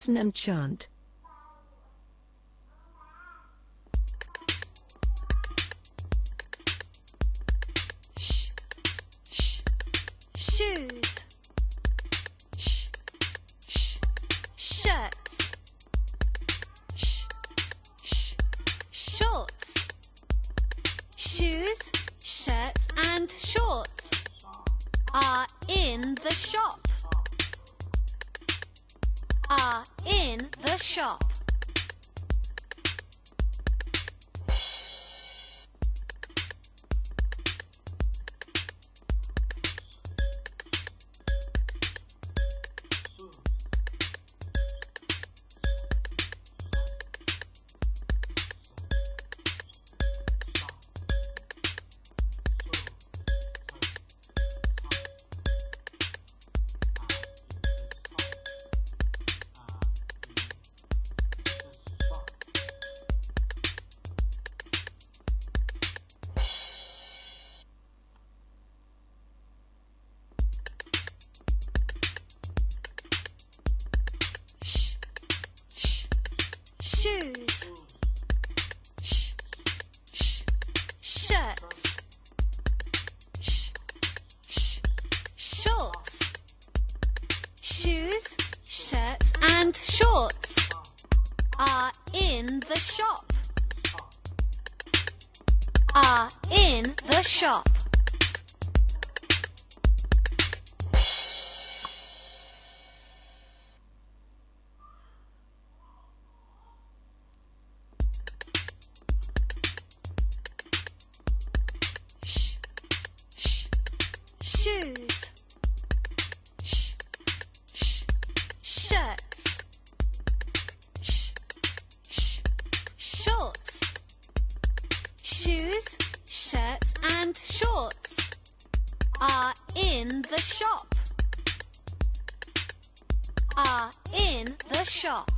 Listen and chant. Sh, sh, shoes. Sh, sh, shirts. Sh, sh, shorts. Shoes, shirts and shorts are in the shop. Are in the shop. Shoes. Sh, sh, shirts. Sh, sh, shorts. Shoes, shirts and shorts are in the shop. Are in the shop. Shoes. Sh, sh, shirts. Sh, sh, shorts. Shoes, shirts and shorts are in the shop. Are in the shop.